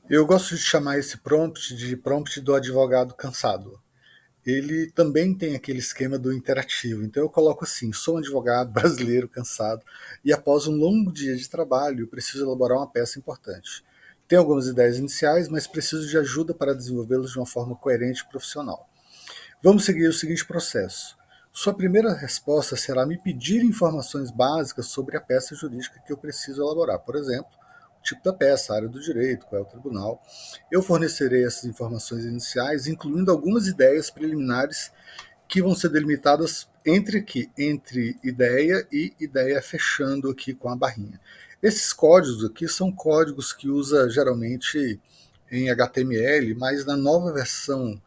Eu gosto de chamar esse prompt de prompt do advogado cansado. Ele também tem aquele esquema do interativo. Então eu coloco assim: sou um advogado brasileiro cansado e após um longo dia de trabalho eu preciso elaborar uma peça importante. Tenho algumas ideias iniciais, mas preciso de ajuda para desenvolvê-las de uma forma coerente e profissional. Vamos seguir o seguinte processo. Sua primeira resposta será me pedir informações básicas sobre a peça jurídica que eu preciso elaborar. Por exemplo, o tipo da peça, a área do direito, qual é o tribunal. Eu fornecerei essas informações iniciais, incluindo algumas ideias preliminares que vão ser delimitadas entre ideia e ideia, fechando aqui com a barrinha. Esses códigos aqui são códigos que usa geralmente em HTML, mas na nova versão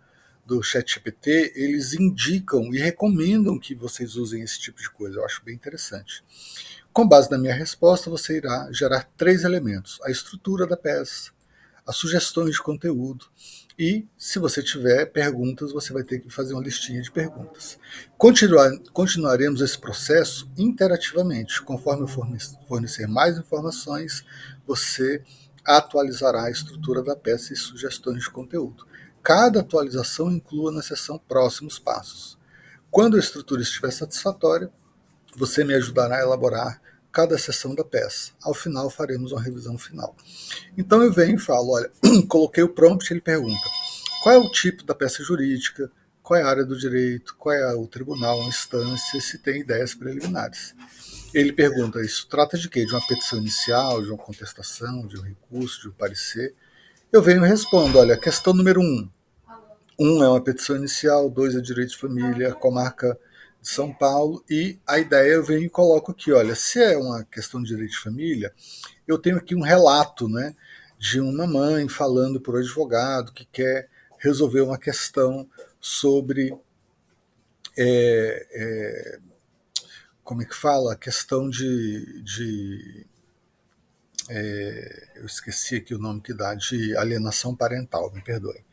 do ChatGPT, eles indicam e recomendam que vocês usem esse tipo de coisa. Eu acho bem interessante. Com base na minha resposta, você irá gerar três elementos: a estrutura da peça, as sugestões de conteúdo e, se você tiver perguntas, você vai ter que fazer uma listinha de perguntas. Continuaremos esse processo interativamente. Conforme eu fornecer mais informações, você atualizará a estrutura da peça e sugestões de conteúdo. Cada atualização inclua na seção próximos passos. Quando a estrutura estiver satisfatória, você me ajudará a elaborar cada seção da peça. Ao final, faremos uma revisão final. Então eu venho e falo: olha, coloquei o prompt, ele pergunta qual é o tipo da peça jurídica, qual é a área do direito, qual é o tribunal, a instância, se tem ideias preliminares. Ele pergunta: isso trata de quê? De uma petição inicial, de uma contestação, de um recurso, de um parecer? Eu venho e respondo: olha, questão número um é uma petição inicial, dois é direito de família, comarca de São Paulo, e a ideia eu venho e coloco aqui: olha, se é uma questão de direito de família, eu tenho aqui um relato, né, de uma mãe falando para o advogado que quer resolver uma questão sobre, é, é, como é que fala? A questão eu esqueci aqui o nome que dá, de alienação parental, me perdoe.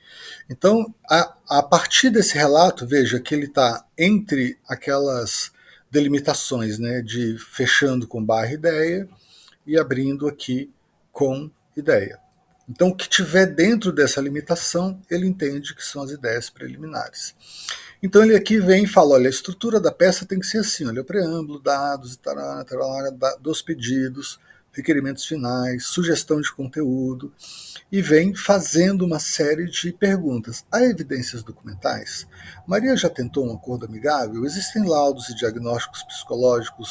Então, a partir desse relato, veja que ele está entre aquelas delimitações, né, de fechando com barra ideia e abrindo aqui com ideia. Então, o que tiver dentro dessa limitação, ele entende que são as ideias preliminares. Então, ele aqui vem e fala: olha, a estrutura da peça tem que ser assim: olha, o preâmbulo, dados, tará, tará, dos pedidos, requerimentos finais, sugestão de conteúdo, e vem fazendo uma série de perguntas. Há evidências documentais? Maria já tentou um acordo amigável? Existem laudos e diagnósticos psicológicos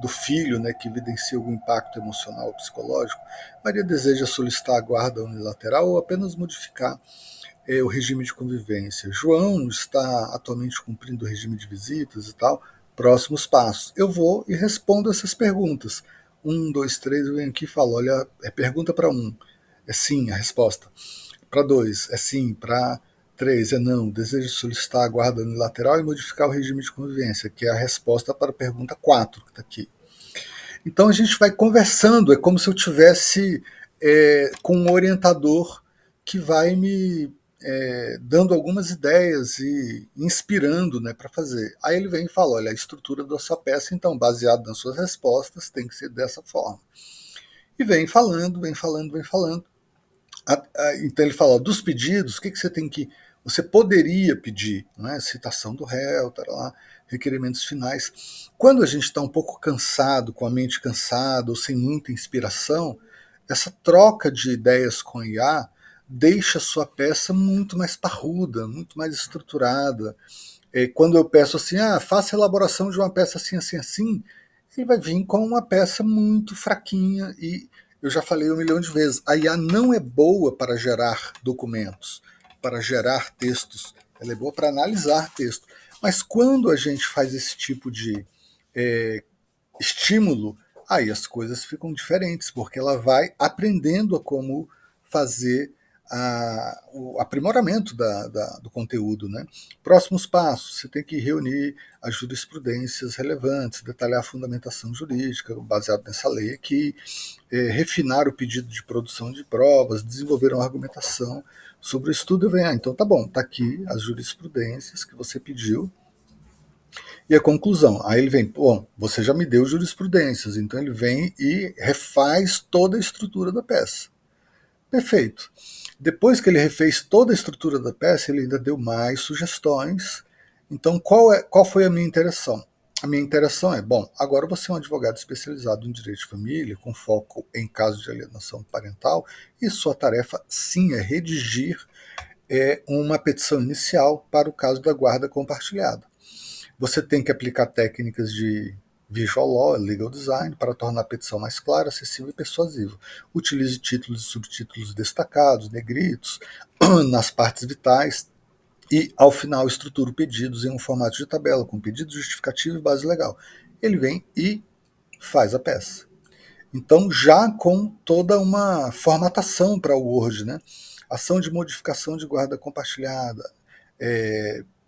do filho, né, que evidencia algum impacto emocional ou psicológico? Maria deseja solicitar a guarda unilateral ou apenas modificar o regime de convivência? João está atualmente cumprindo o regime de visitas e tal. Próximos passos. Eu vou e respondo essas perguntas. Um, dois, três, eu venho aqui e falo: olha, é pergunta para um, é sim a resposta. Para dois, é sim. Para três, é não. Desejo solicitar a guarda unilateral e modificar o regime de convivência, que é a resposta para a pergunta 4, que está aqui. Então a gente vai conversando, é como se eu tivesse com um orientador que vai me dando algumas ideias e inspirando, né, para fazer. Aí ele vem e fala: olha, a estrutura da sua peça, então, baseado nas suas respostas, tem que ser dessa forma. E vem falando, vem falando, vem falando. Então ele fala: dos pedidos, o que você tem que. Você poderia pedir, né? Citação do réu, tá lá, requerimentos finais. Quando a gente está um pouco cansado, com a mente cansada ou sem muita inspiração, essa troca de ideias com a IA deixa a sua peça muito mais parruda, muito mais estruturada. Quando eu peço assim: faça a elaboração de uma peça assim, assim, assim, ele vai vir com uma peça muito fraquinha. E eu já falei um milhão de vezes: a IA não é boa para gerar documentos, para gerar textos, ela é boa para analisar texto. Mas quando a gente faz esse tipo de é, estímulo, aí as coisas ficam diferentes, porque ela vai aprendendo a como fazer o aprimoramento do conteúdo. Né? Próximos passos: você tem que reunir as jurisprudências relevantes, detalhar a fundamentação jurídica baseada nessa lei aqui, refinar o pedido de produção de provas, desenvolver uma argumentação sobre o estudo. Vem, então tá bom, tá aqui as jurisprudências que você pediu, e a conclusão. Aí ele vem: bom, você já me deu jurisprudências. Então ele vem e refaz toda a estrutura da peça. Perfeito. Depois que ele refez toda a estrutura da peça, ele ainda deu mais sugestões. Então, qual foi a minha interação? A minha interação é, bom, agora você é um advogado especializado em direito de família, com foco em casos de alienação parental, e sua tarefa, sim, é redigir uma petição inicial para o caso da guarda compartilhada. Você tem que aplicar técnicas de visual law, legal design, para tornar a petição mais clara, acessível e persuasiva. Utilize títulos e subtítulos destacados, negritos, nas partes vitais, e, ao final, estrutura pedidos em um formato de tabela, com pedido justificativo e base legal. Ele vem e faz a peça. Então, já com toda uma formatação para o Word, né? Ação de modificação de guarda compartilhada,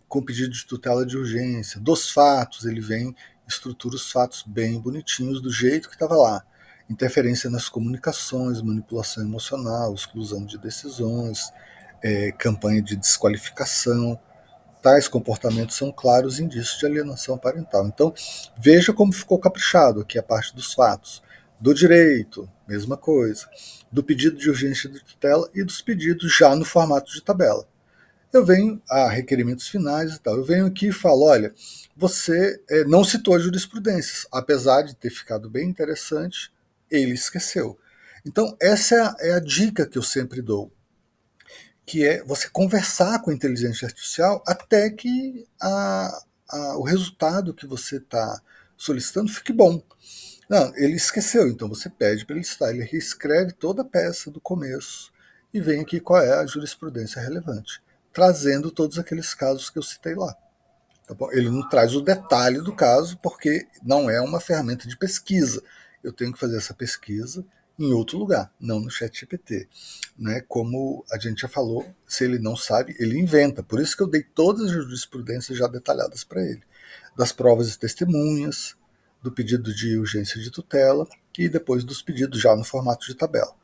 com pedido de tutela de urgência, dos fatos, ele vem, estrutura os fatos bem bonitinhos, do jeito que estava lá. Interferência nas comunicações, manipulação emocional, exclusão de decisões, campanha de desqualificação. Tais comportamentos são claros indícios de alienação parental. Então, veja como ficou caprichado aqui a parte dos fatos. Do direito, mesma coisa. Do pedido de urgência de tutela e dos pedidos já no formato de tabela. Eu venho a requerimentos finais e tal. Eu venho aqui e falo, olha, você não citou as jurisprudências, apesar de ter ficado bem interessante, ele esqueceu. Então, essa é a dica que eu sempre dou, que é você conversar com a inteligência artificial até que o resultado que você está solicitando fique bom. Não, ele esqueceu, então você pede para ele citar, ele reescreve toda a peça do começo e vem aqui qual é a jurisprudência relevante, trazendo todos aqueles casos que eu citei lá. Tá bom? Ele não traz o detalhe do caso porque não é uma ferramenta de pesquisa. Eu tenho que fazer essa pesquisa em outro lugar, não no ChatGPT. Né? Como a gente já falou, se ele não sabe, ele inventa. Por isso que eu dei todas as jurisprudências já detalhadas para ele. Das provas e testemunhas, do pedido de urgência de tutela e depois dos pedidos já no formato de tabela.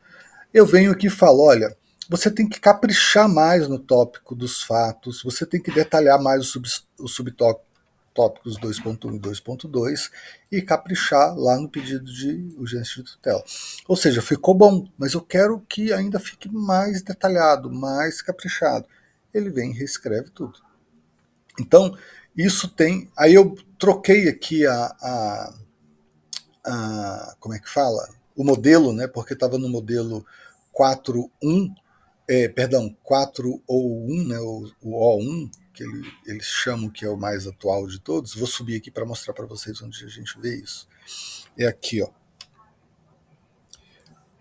Eu venho aqui e falo, olha, você tem que caprichar mais no tópico dos fatos, você tem que detalhar mais os subtópicos 2.1 e 2.2 e caprichar lá no pedido de urgência de tutela. Ou seja, ficou bom, mas eu quero que ainda fique mais detalhado, mais caprichado. Ele vem e reescreve tudo. Então, isso tem... Aí eu troquei aqui como é que fala? O modelo, né? Porque estava no modelo 4.1, perdão, 4 ou 1, né? O O1, que eles chamam que é o mais atual de todos. Vou subir aqui para mostrar para vocês onde a gente vê isso. É aqui, ó.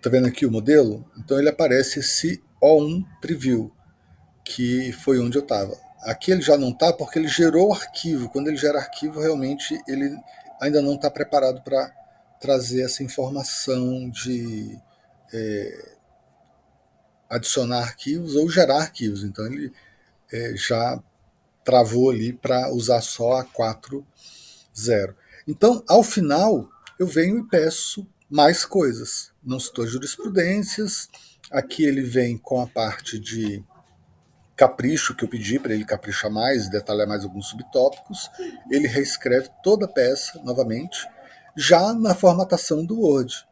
Tá vendo aqui o modelo? Então ele aparece esse O1 Preview, que foi onde eu estava. Aqui ele já não está porque ele gerou o arquivo. Quando ele gera arquivo, realmente ele ainda não está preparado para trazer essa informação de adicionar arquivos ou gerar arquivos. Então ele já travou ali para usar só a 4.0. Então, ao final, eu venho e peço mais coisas. Não citou jurisprudências. Aqui ele vem com a parte de capricho que eu pedi para ele caprichar mais, detalhar mais alguns subtópicos. Ele reescreve toda a peça novamente, já na formatação do Word.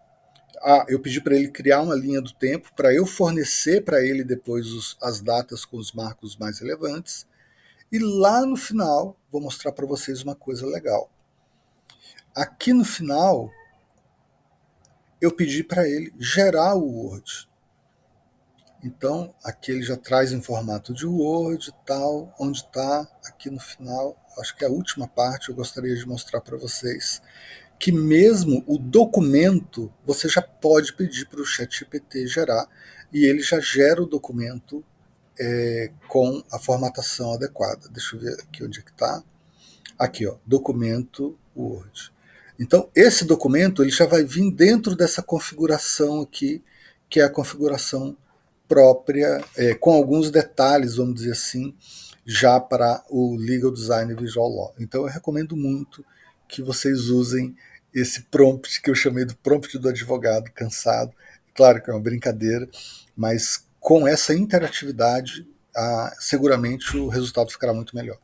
Eu pedi para ele criar uma linha do tempo para eu fornecer para ele depois as datas com os marcos mais relevantes. E lá no final, vou mostrar para vocês uma coisa legal. Aqui no final, eu pedi para ele gerar o Word. Então, aqui ele já traz em formato de Word e tal, onde está aqui no final, acho que é a última parte, eu gostaria de mostrar para vocês que mesmo o documento você já pode pedir para o ChatGPT gerar e ele já gera o documento com a formatação adequada. Deixa eu ver aqui onde é que está. Aqui, ó, documento Word. Então, esse documento ele já vai vir dentro dessa configuração aqui, que é a configuração própria, com alguns detalhes, vamos dizer assim, já para o Legal Design e Visual Law. Então, eu recomendo muito que vocês usem esse prompt, que eu chamei do prompt do advogado cansado. Claro que é uma brincadeira, mas com essa interatividade, seguramente o resultado ficará muito melhor.